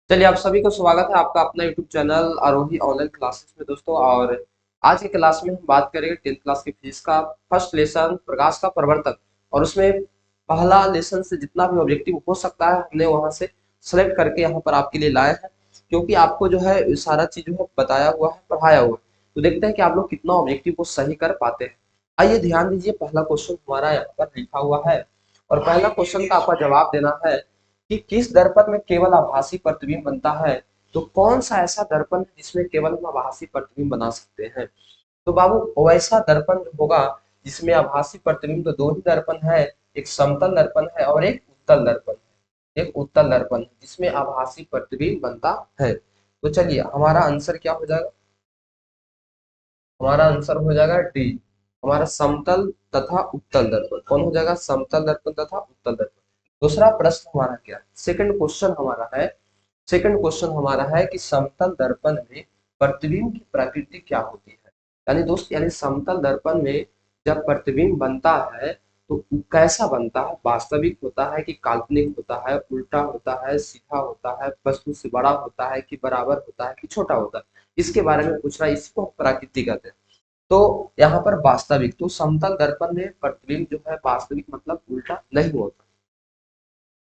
चलिए आप सभी को स्वागत है आपका अपना यूट्यूब चैनल आरोही ऑनलाइन क्लासेस में दोस्तों। और आज की क्लास में हम बात करेंगे 10th क्लास की फिजिक्स का फर्स्ट लेसन प्रकाश का प्रवर्तन। और उसमें पहला लेसन से जितना भी ऑब्जेक्टिव हो सकता है हमने वहां से सेलेक्ट करके यहाँ पर आपके लिए लाए हैं, क्योंकि आपको जो है सारा चीज जो है बताया हुआ है, पढ़ाया हुआ है। तो देखते हैं कि आप लोग कितना ऑब्जेक्टिव को सही कर पाते हैं। आइए ध्यान दीजिए, पहला क्वेश्चन हमारा यहाँ पर लिखा हुआ है और पहला क्वेश्चन का आपका जवाब देना है कि किस दर्पण में केवल आभासी प्रतिबिंब बनता है। तो कौन सा ऐसा दर्पण है जिसमें केवल हम आभासी प्रतिबिंब बना सकते हैं। तो बाबू वैसा दर्पण जो होगा जिसमें आभासी प्रतिबिंब, तो दो ही दर्पण है, एक समतल दर्पण है और एक उत्तल दर्पण है। एक उत्तल दर्पण है जिसमें आभासी प्रतिबिंब बनता है। तो चलिए हमारा आंसर क्या हो जाएगा, हमारा आंसर हो जाएगा डी। हमारा समतल तथा उत्तल दर्पण कौन हो जाएगा, समतल दर्पण तथा उत्तल दर्पण। दूसरा प्रश्न हमारा क्या है, सेकंड क्वेश्चन हमारा है, सेकंड क्वेश्चन हमारा है कि समतल दर्पण में प्रतिबिंब की प्रकृति क्या होती है। यानी दोस्त, यानी समतल दर्पण में जब प्रतिबिंब बनता है तो वो कैसा बनता है, वास्तविक होता है कि काल्पनिक होता है, उल्टा होता है, सीधा होता है, वस्तु से बड़ा होता है कि बराबर होता है कि छोटा होता है, इसके बारे में पूछ रहा है। इसको प्रकृति कहते हैं। तो यहाँ पर वास्तविक, तो समतल दर्पण में प्रतिबिंब जो है वास्तविक मतलब उल्टा नहीं होता।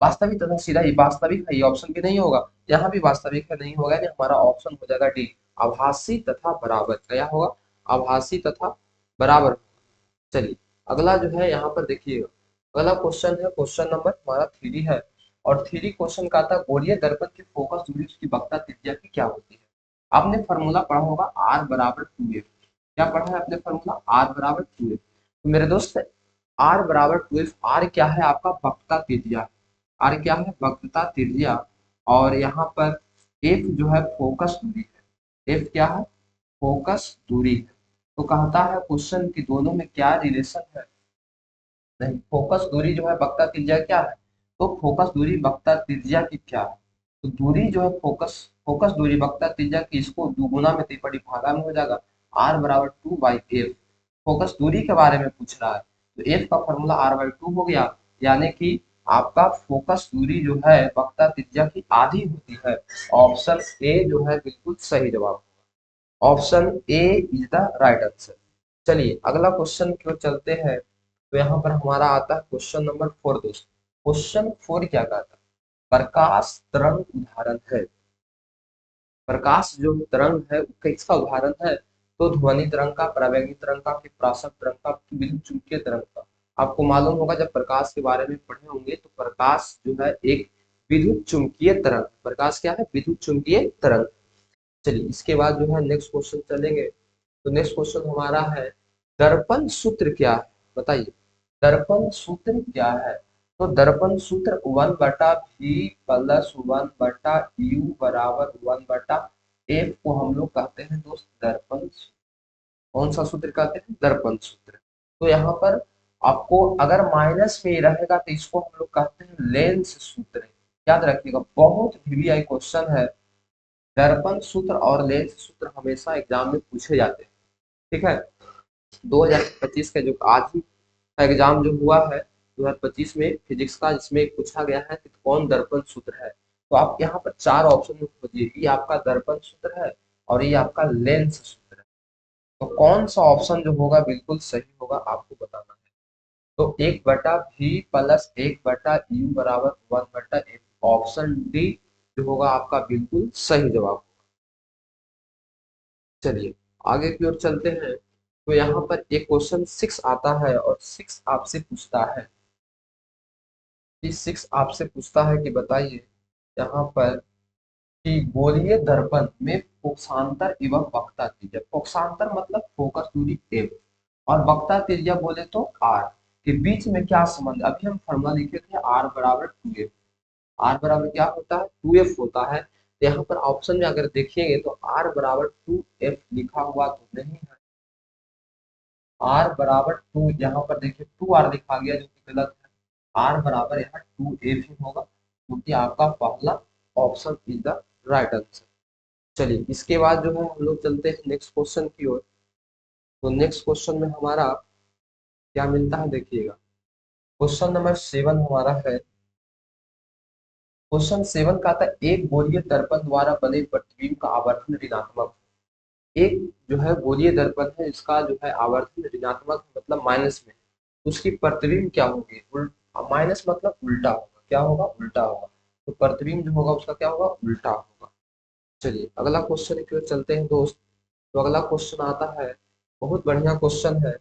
वास्तविक तथा सीधा, ही वास्तविक है, ये ऑप्शन भी नहीं होगा, यहाँ भी वास्तविक है नहीं होगा, यानी हमारा ऑप्शन हो जाएगा डी, आभासी तथा बराबर। क्या होगा, आभासी तथा बराबर। चलिए अगला जो है यहाँ पर देखिएगा, अगला क्वेश्चन है, क्वेश्चन नंबर हमारा 3 है। और 3 क्वेश्चन का था गोलीय दर्पण की फोकस दूरी उसकी वक्रता त्रिज्या की क्या होती है। आपने फॉर्मूला पढ़ा होगा आर बराबर 2f। क्या पढ़ा है आपने फॉर्मूला, आर बराबर 2f। तो मेरे दोस्त आर बराबर 2f, आर क्या है आपका, वक्रता त्रिज्या। आर क्या है, वक्रता त्रिज्या। और यहाँ पर एफ जो है फोकस दूरी है। एफ क्या है, फोकस दूरी है। तो कहता है क्वेश्चन की दोनों में क्या रिलेशन है। नहीं, फोकस दूरी जो है वक्रता त्रिज्या क्या है, तो फोकस दूरी वक्रता त्रिज्या की क्या है। तो दूरी जो है फोकस, फोकस दूरी वक्रता त्रिज्या की, इसको दुगुना में त्रिपटी भागा में हो जाएगा, आर बराबर 2/f। फोकस दूरी के बारे में पूछ रहा है तो एफ का फॉर्मूला r/2 हो गया। यानी कि आपका फोकस दूरी जो है वक्रता त्रिज्या की आधी होती है। ऑप्शन ए जो है बिल्कुल सही जवाब, option A is the right answer. चलिए अगला क्वेश्चन की ओर चलते हैं। तो यहाँ पर हमारा आता है क्वेश्चन नंबर 4 दोस्त। क्वेश्चन 4 क्या कहता है, प्रकाश तरंग उदाहरण है। प्रकाश जो तरंग है वो किसका उदाहरण है, तो ध्वनि तरंग का, परावैंगिक तरंग का, कि प्रासव तरंग का, कि विद्युत चुंबकीय तरंग का। आपको मालूम होगा जब प्रकाश के बारे में पढ़े होंगे तो प्रकाश जो है एक विद्युत चुंबकीय तरंग, प्रकाश क्या है, विद्युत चुंबकीय तरंग। चलिए इसके बाद जो है नेक्स्ट क्वेश्चन चलेंगे। तो नेक्स्ट क्वेश्चन हमारा है दर्पण सूत्र क्या है, बताइए दर्पण सूत्र क्या है। तो दर्पण सूत्र 1/v प्लस 1/u बराबर 1/f को हम लोग कहते हैं दोस्त दर्पण सूत्र। कौन सा सूत्र कहते हैं, दर्पण सूत्र। तो यहाँ पर आपको अगर माइनस में रहेगा तो इसको हम लोग कहते हैं लेंस सूत्र। याद रखिएगा, बहुत वीवीआई क्वेश्चन है। दर्पण सूत्र और लेंस सूत्र हमेशा एग्जाम में पूछे जाते हैं। ठीक है, 2025 का जो आज ही एग्जाम जो हुआ है 2025 में फिजिक्स का, जिसमें पूछा गया है कि कौन दर्पण सूत्र है। तो आप यहाँ पर चार ऑप्शन में खोजिए, ये आपका दर्पण सूत्र है और ये आपका लेंस सूत्र है। तो कौन सा ऑप्शन जो होगा बिल्कुल सही होगा आपको बताना है। तो 1/v प्लस 1/u बराबर 1/f, ऑप्शन डी जो होगा आपका बिल्कुल सही जवाब। चलिए आगे की ओर चलते हैं। तो यहाँ पर एक क्वेश्चन 6 आता है और 6 आपसे पूछता है, इस 6 आपसे पूछता है कि बताइए यहाँ पर कि गोलीय दर्पण में फोकसांतर एवं वक्रता त्रिज्या, फोकसांतर मतलब फोकस दूरी एफ, और वक्रता त्रिज्या बोले तो आर, के बीच में क्या संबंध। अभी हम फॉर्मूला लिखे थे आर बराबर 2f। आर बराबर क्या होता है, 2f होता है। तो यहाँ पर ऑप्शन में अगर देखिएंगे तो आर बराबर 2f लिखा हुआ तो नहीं है, आर बराबर 2, यहाँ पर देखिए 2r लिखा गया जो कि गलत है। आर बराबर यहाँ 2f ही होगा, क्योंकि आपका पहला option is the right answer. चलिए इसके बाद जो है हम लोग चलते हैं नेक्स्ट क्वेश्चन की ओर। तो नेक्स्ट क्वेश्चन में हमारा क्या मिलता है देखिएगा, क्वेश्चन नंबर 7 हमारा है। क्वेश्चन 7 का था एक गोलीय दर्पण द्वारा बने प्रतिबिंब का आवर्धन ऋणात्मक। एक जो है गोलीय दर्पण है, इसका जो है आवर्धन ऋणात्मक मतलब माइनस में, उसकी प्रतिबिंब क्या होगी, माइनस मतलब उल्टा होगा, क्या होगा, उल्टा होगा। तो प्रतिबिंब जो होगा उसका क्या होगा, उल्टा होगा। चलिए अगला क्वेश्चन की ओर चलते हैं दोस्त। तो अगला क्वेश्चन आता है, बहुत बढ़िया क्वेश्चन है,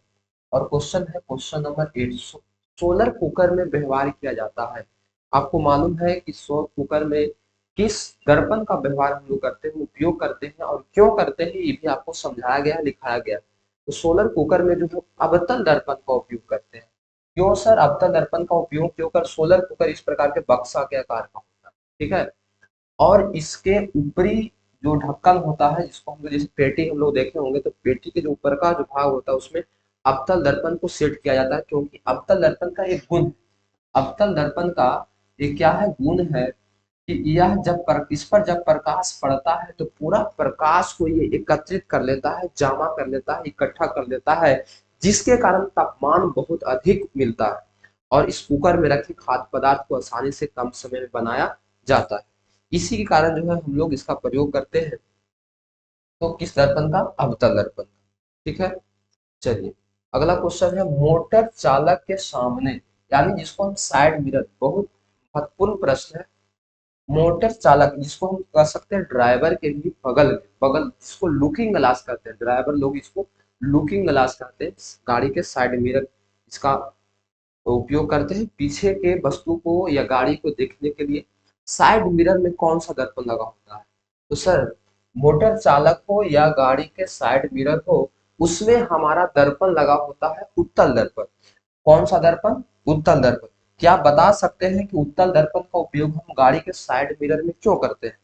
और क्वेश्चन है क्वेश्चन नंबर 8। सोलर कुकर में व्यवहार किया जाता है। आपको मालूम है कि सोलर कुकर में किस दर्पण का व्यवहार हम लोग करते हैं, उपयोग करते हैं, और क्यों करते हैं ये भी आपको समझाया गया, लिखाया गया। तो सोलर कुकर में जो है अवतल दर्पण का उपयोग करते हैं। क्यों सर अवतल दर्पण का उपयोग क्यों कर, सोलर कुकर इस प्रकार के बक्सा के आकार का होता है, ठीक है। और इसके ऊपरी जो ढक्कन होता है, जिसको हम लोग जैसे पेटी हम लोग देखे होंगे, तो पेटी के जो ऊपर का जो भाग होता है उसमें अवतल दर्पण को सेट किया जाता है, क्योंकि अवतल दर्पण का एक गुण, अवतल दर्पण का एक क्या है, गुण है कि यह इस पर जब प्रकाश पड़ता है तो पूरा प्रकाश को ये एकत्रित कर लेता है, जमा कर लेता है, इकट्ठा कर लेता है, जिसके कारण तापमान बहुत अधिक मिलता है, और इस कुकर में रखे खाद्य पदार्थ को आसानी से कम समय में बनाया जाता है। इसी के कारण जो है हम लोग इसका प्रयोग करते हैं। तो किस दर्पण का, अवतल दर्पण का, ठीक है। चलिए अगला क्वेश्चन है, मोटर चालक के सामने, यानी जिसको हम साइड मिरर, बहुत महत्वपूर्ण प्रश्न है। मोटर चालक जिसको हम कह सकते हैं ड्राइवर के भी बगल में, बगल जिसको लुकिंग ग्लास कहते हैं, ड्राइवर लोग इसको लुकिंग ग्लास कहते हैं, गाड़ी के साइड मिरर इसका उपयोग करते हैं पीछे के वस्तु को या गाड़ी को देखने के लिए। साइड मिरर में कौन सा दर्पण लगा होता है, तो सर मोटर चालक हो या गाड़ी के साइड मिरर हो, उसमें हमारा दर्पण लगा होता है उत्तल दर्पण। कौन सा दर्पण, उत्तल दर्पण। क्या आप बता सकते हैं कि उत्तल दर्पण का उपयोग हम गाड़ी के साइड मिरर में क्यों करते हैं।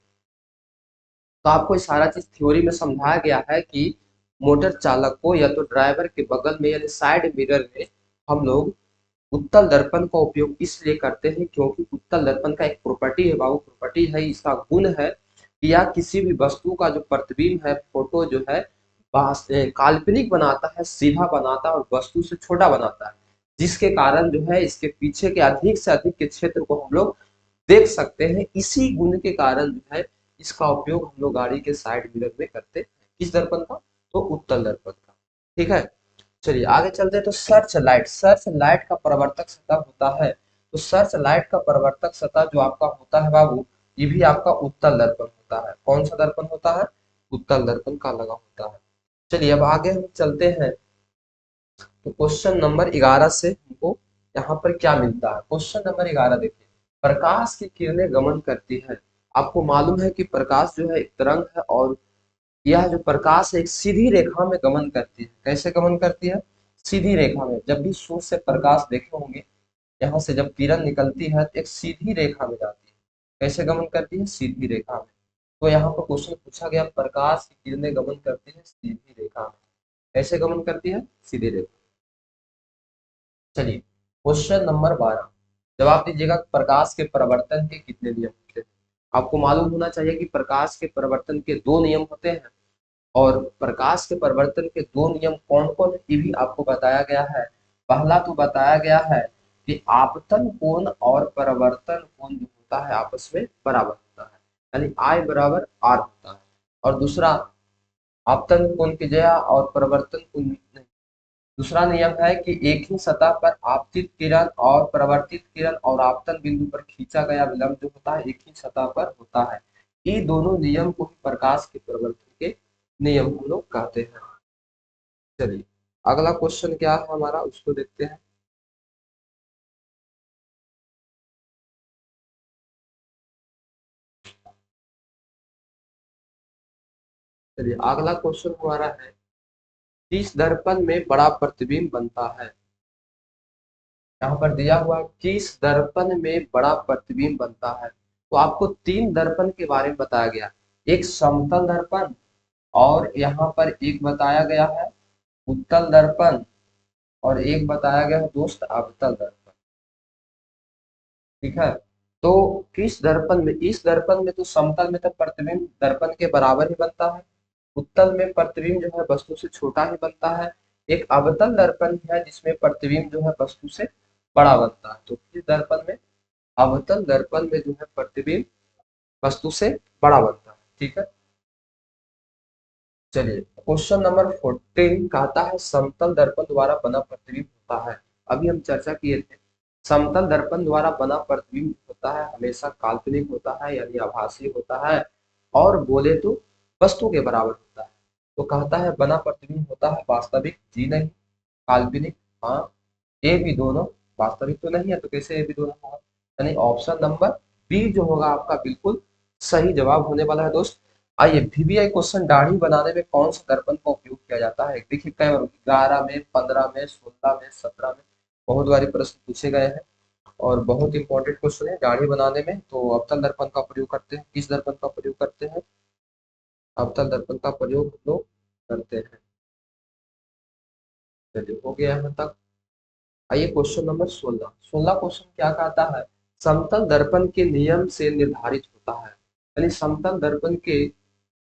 तो आपको ये सारा चीज थ्योरी में समझाया गया है कि मोटर चालक को या तो ड्राइवर के बगल में यानी साइड मिरर में हम लोग उत्तल दर्पण का उपयोग इसलिए करते हैं, क्योंकि उत्तल दर्पण का एक प्रॉपर्टी है बाबू, प्रॉपर्टी है, इसका गुण है कि या किसी भी वस्तु का जो प्रतिबिंब है, फोटो जो है काल्पनिक बनाता है, सीधा बनाता है और वस्तु से छोटा बनाता है, जिसके कारण जो है इसके पीछे के अधिक से अधिक के क्षेत्र को हम लोग देख सकते हैं। इसी गुण के कारण जो है इसका उपयोग हम लोग गाड़ी के साइड मिरर में करते हैं। किस दर्पण का, तो उत्तल दर्पण का, ठीक है। चलिए आगे चलते हैं। तो सर्च लाइट, सर्च लाइट का परावर्तक सतह होता है। तो सर्च लाइट का परावर्तक सतह जो आपका होता है बाबू, ये भी आपका उत्तल दर्पण होता है। कौन सा दर्पण होता है, उत्तल दर्पण का लगा होता है। चलिए अब आगे हम चलते हैं। तो क्वेश्चन नंबर 11 से हमको यहाँ पर क्या मिलता है। क्वेश्चन नंबर 11 देखिए, प्रकाश की किरणें गमन करती है। आपको मालूम है कि प्रकाश जो है एक तरंग है, और यह जो प्रकाश है एक सीधी रेखा में गमन करती है। कैसे गमन करती है, सीधी रेखा में। जब भी सूर्य से प्रकाश देखे होंगे, यहाँ से जब किरण निकलती है तो एक सीधी रेखा में जाती है। कैसे गमन करती है, सीधी रेखा में। तो यहाँ पर क्वेश्चन पूछा गया, प्रकाश की किरणें गमन करती है सीधी रेखा में। कैसे गमन करती है, सीधी रेखा। चलिए क्वेश्चन नंबर 12, जवाब दीजिएगा, प्रकाश के परिवर्तन के कितने नियम होते हैं। आपको मालूम होना चाहिए कि प्रकाश के परिवर्तन के 2 नियम होते हैं, और प्रकाश के परिवर्तन के 2 नियम कौन कौन है ये भी आपको बताया गया है। पहला तो बताया गया है कि आपतन कोण और परावर्तन कोण जो होता है आपस में बराबर होता है, यानी आई बराबर आर होता है। और दूसरा, आपतन कोण की जगह और परावर्तन कोण नहीं। दूसरा नियम है कि एक ही सतह पर आपतित किरण और परावर्तित किरण और आपतन बिंदु पर खींचा गया विलंब जो होता है एक ही सतह पर होता है। ये दोनों नियम को ही प्रकाश के परिवर्तन के नियम हम लोग कहते हैं। चलिए अगला क्वेश्चन क्या है हमारा, उसको देखते हैं। चलिए अगला क्वेश्चन हमारा है, किस दर्पण में बड़ा प्रतिबिंब बनता है। यहाँ पर दिया हुआ किस दर्पण में बड़ा प्रतिबिंब बनता है। तो आपको 3 दर्पण के बारे में बताया गया, एक समतल दर्पण, और यहाँ पर एक बताया गया है उत्तल दर्पण, और एक बताया गया है दोस्त अवतल दर्पण, ठीक है। तो किस दर्पण में, इस दर्पण में तो समतल में तो प्रतिबिंब दर्पण के बराबर ही बनता है, उत्तल में प्रतिबिंब जो है वस्तु से छोटा ही बनता है, एक अवतल दर्पण है जिसमें प्रतिबिंब जो है वस्तु से बड़ा बनता है। तो किस दर्पण में, अवतल दर्पण में जो है प्रतिबिंब वस्तु से बड़ा बनता है। ठीक है, चलिए क्वेश्चन नंबर 14 कहता है समतल दर्पण द्वारा बना प्रतिबिंब होता है। अभी हम चर्चा किए थे समतल दर्पण द्वारा बना प्रतिबिंब होता है हमेशा काल्पनिक होता है यानी आभासी होता है, और बोले तो वस्तु के बराबर होता है। तो कहता है बना प्रतिबिंब होता है वास्तविक, जी नहीं। काल्पनिक, हाँ। ए भी दोनों, वास्तविक तो नहीं है तो कैसे ए भी दोनों होगा, यानी ऑप्शन नंबर बी जो होगा आपका बिल्कुल सही जवाब होने वाला है दोस्त। आइए वीवीआई क्वेश्चन दाढ़ी बनाने में कौन सा दर्पण का उपयोग किया जाता है। देखिए कई बार 11 में, 15 में, 16 में, 17 में बहुत बारी प्रश्न पूछे गए हैं और बहुत इंपॉर्टेंट क्वेश्चन है दाढ़ी बनाने में। तो अवतल दर्पण का प्रयोग करते हैं, किस दर्पण का प्रयोग करते हैं, अवतल दर्पण का प्रयोग हम लोग करते हैं। चलिए हो गया यहाँ तक। आइए क्वेश्चन नंबर 16। 16 क्वेश्चन क्या कहता है, समतल दर्पण के नियम से निर्धारित होता है, यानी समतल दर्पण के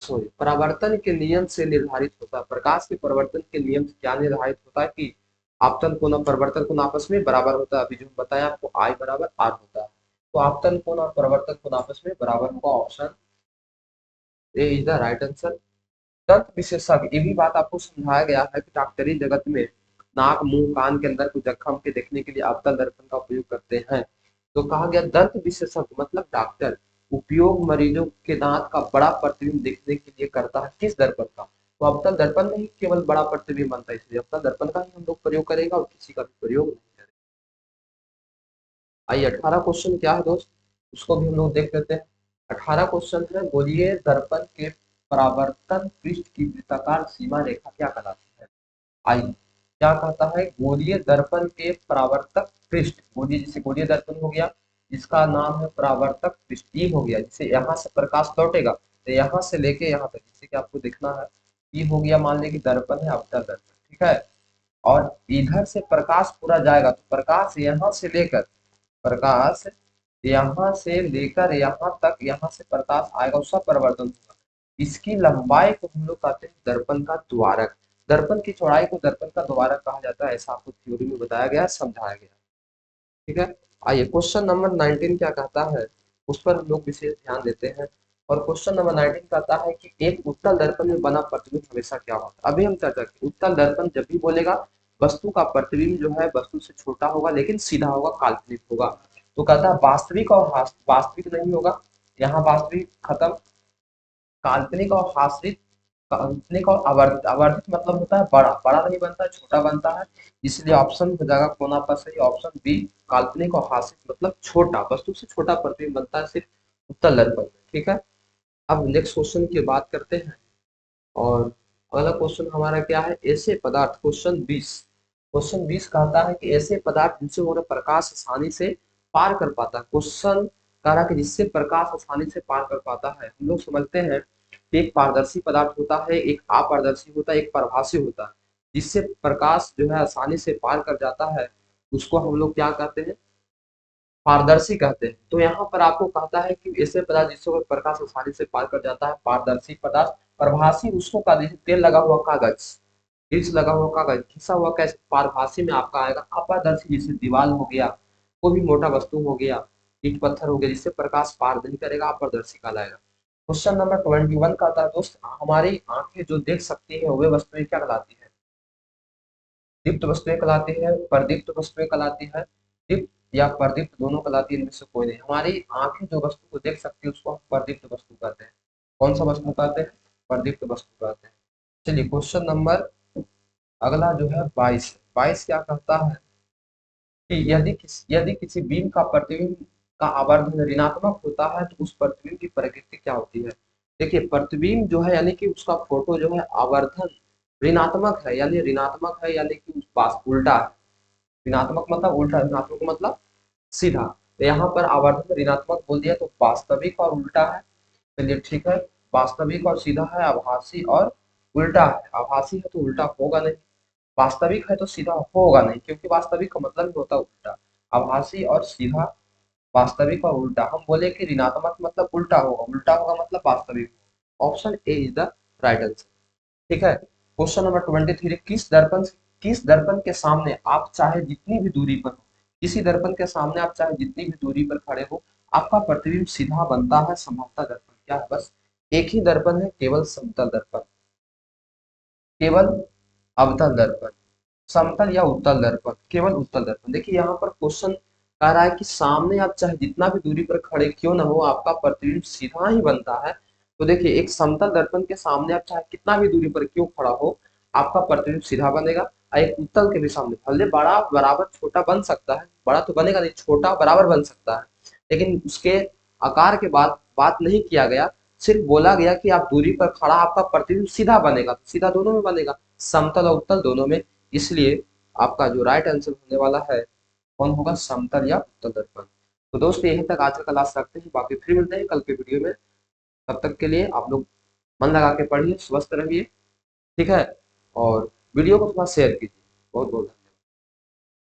सॉरी परावर्तन के नियम से निर्धारित होता है। प्रकाश के परिवर्तन के नियम से क्या निर्धारित होता है कि आपतन कोण और परिवर्तन कोण आपस में बराबर होता है। अभी जो बताया आपको आई बराबर आर होता है, तो आपतन कोण और परिवर्तन कोण आपस में बराबर होगा। Option A is the right answer. दंत विशेषज्ञ, ये भी बात आपको समझाया गया है कि डॉक्टरी जगत में नाक, मुंह, कान के अंदर कुछ जख्म के देखने के लिए अवतल दर्पण का उपयोग करते हैं। तो कहा गया दंत विशेषज्ञ मतलब डॉक्टर उपयोग मरीजों के दांत का बड़ा प्रतिबिंब देखने के लिए करता है, किस दर्पण का, तो अवतल दर्पण में ही केवल बड़ा प्रतिबिंब बनता है, इसलिए अवतल दर्पण का ही हम लोग प्रयोग करेगा और किसी का भी प्रयोग नहीं करेगा। आइए 18 क्वेश्चन क्या है दोस्त, उसको भी हम लोग देख लेते हैं। 18 क्वेश्चन है, बोलिए दर्पण के परावर्तन पृष्ठ की वृत्ताकार सीमा रेखा क्या कहलाती है। आइए क्या कहता है, गोलीय दर्पण के परावर्तक पृष्ठ, गोलीय जैसे गोलीय दर्पण हो गया, इसका नाम है परावर्तक पृष्ठ। ई हो गया जिसे यहाँ से प्रकाश लौटेगा तो यहाँ से लेके यहाँ तक, जिससे कि आपको दिखना है। ई हो गया, मान लें कि दर्पण है अवतल दर्पण, ठीक है। और इधर से प्रकाश पूरा जाएगा तो प्रकाश यहाँ से लेकर, प्रकाश यहाँ से लेकर यहाँ तक, यहाँ से प्रकाश आएगा उसका परिवर्तन होगा। इसकी लंबाई को हम लोग कहते हैं दर्पण का द्वारक। दर्पण की चौड़ाई को दर्पण का द्वारक कहा जाता है, ऐसा आपको थ्योरी में बताया गया, समझाया गया। ठीक है, आइए क्वेश्चन नंबर 19 क्या कहता है, उस पर हम लोग विशेष ध्यान देते हैं। और क्वेश्चन नंबर 19 कहता है कि एक उत्तल दर्पण में बना प्रतिबिंब हमेशा क्या होता है। अभी हम चर्चा करें उत्तल दर्पण जब भी बोलेगा वस्तु का प्रतिबिंब जो है वस्तु से छोटा होगा लेकिन सीधा होगा, काल्पनिक होगा। तो कहता है वास्तविक और वास्तविक नहीं होगा, यहाँ वास्तविक खत्म, काल्पनिक और हास्यिक, काल्पनिक और आवर्धित। आवर्धित मतलब होता है बड़ा, बड़ा नहीं बनता है, छोटा बनता है, इसलिए ऑप्शन हो जाएगा कौन आपका सही, ऑप्शन बी। काल्पनिक और हास्यिक मतलब छोटा, वस्तु से छोटा प्रतिबिंब बनता है सिर्फ उत्तल दर्पण में। ठीक है, अब नेक्स्ट क्वेश्चन की बात करते हैं। और अगला क्वेश्चन हमारा क्या है, ऐसे पदार्थ, क्वेश्चन 20। क्वेश्चन 20 कहता है कि ऐसे पदार्थ जिनसे हो रहा प्रकाश आसानी से पार कर पाता है। क्वेश्चन कह रहा है कि जिससे प्रकाश आसानी से पार कर पाता है। हम लोग समझते हैं कि एक पारदर्शी पदार्थ होता है, एक अपारदर्शी होता है, एक पारभासी होता है। जिससे प्रकाश जो है आसानी से पार कर जाता है उसको हम लोग क्या कहते हैं, पारदर्शी कहते हैं। तो यहाँ पर आपको कहता है कि ऐसे पदार्थ जिससे प्रकाश आसानी से पार कर जाता है पारदर्शी पदार्थ। प्रभासी उसको कहते हैं तेल लगा हुआ कागज, ग्रीस लगा हुआ कागज, घिसा हुआ कैसे, पारभासी में आपका आएगा। अपारदर्शी जैसे दीवार हो गया, कोई भी मोटा वस्तु हो गया, ईट पत्थर हो गया, जिससे प्रकाश पार नहीं करेगा, अपारदर्शी कहलाएगा। क्वेश्चन नंबर 21 का आता है दोस्त, हमारी आंखें जो देख सकती है वे वस्तुएं क्या कहलाती है। दीप्त वस्तुएं कहलाती है, प्रदीप्त वस्तुएं कहलाती है, दीप्त या प्रदीप्त दोनों कहलाती है, इनमें से कोई नहीं। हमारी आंखें जो वस्तु को देख सकती है उसको हम प्रदीप्त वस्तु कहते हैं। कौन सा वस्तु कहते हैं, प्रदीप्त वस्तु कहते हैं। चलिए क्वेश्चन नंबर अगला जो है 22। 22 क्या कहता है कि यदि किसी बीम का प्रतिबिंब का आवर्धन ऋणात्मक होता है तो उस प्रतिबिंब की प्रकृति क्या होती है। देखिए प्रतिबिंब जो है यानी कि उसका फोटो जो है आवर्धन ऋणात्मक है, यानी ऋणात्मक है यानी कि उस पास उल्टा है। ऋणात्मक मतलब उल्टा, ऋणात्मक मतलब सीधा। तो यहाँ पर आवर्धन ऋणात्मक बोल दिया तो वास्तविक और उल्टा है। चलिए ठीक है, वास्तविक और सीधा है, आभासी और उल्टा है। आभासी है तो उल्टा होगा नहीं, वास्तविक है तो सीधा होगा नहीं, क्योंकि वास्तविक का मतलब ही होता है उल्टा। आभासी और सीधा, वास्तविक और उल्टा। हम बोले कि ऋणात्मक मतलब उल्टा होगा, उल्टा होगा मतलब वास्तविक। Option A is the right answer. ठीक है, क्वेश्चन नंबर 23, किस दर्पण के सामने आप चाहे जितनी भी दूरी पर हो इसी दर्पण के सामने आप चाहे जितनी भी दूरी पर खड़े हो, आपका प्रतिबिंब सीधा बनता है। समतल दर्पण क्या है? बस एक ही दर्पण है, केवल समतल दर्पण, केवल अवतल दर्पण, समतल या उत्तल दर्पण, केवल उत्तल दर्पण। देखिए यहाँ पर क्वेश्चन कह रहा है कि सामने आप चाहे जितना भी दूरी पर खड़े क्यों ना हो, आपका प्रतिबिंब सीधा ही बनता है। तो देखिए एक समतल दर्पण के सामने आप चाहे कितना भी दूरी पर क्यों खड़ा हो, आपका प्रतिबिंब सीधा बनेगा। और एक उत्तल के भी सामने भले बड़ा बराबर छोटा बन सकता है, बड़ा तो बनेगा नहीं, छोटा बराबर बन सकता है, लेकिन उसके आकार के बाद बात नहीं किया गया। सिर्फ बोला गया कि आप दूरी पर खड़ा, आपका प्रतिबिंब सीधा बनेगा। सीधा दोनों में बनेगा, समतल और उत्तल दोनों में। इसलिए आपका जो राइट आंसर होने वाला है कौन होगा? समतल या उत्तल दर्पण। तो दोस्त यहीं तक आज का क्लास रखते हैं, बाकी फिर मिलते हैं कल के वीडियो में। तब तक के लिए आप लोग मन लगा के पढ़िए, स्वस्थ रहिए, ठीक है। और वीडियो को थोड़ा शेयर कीजिए। बहुत बहुत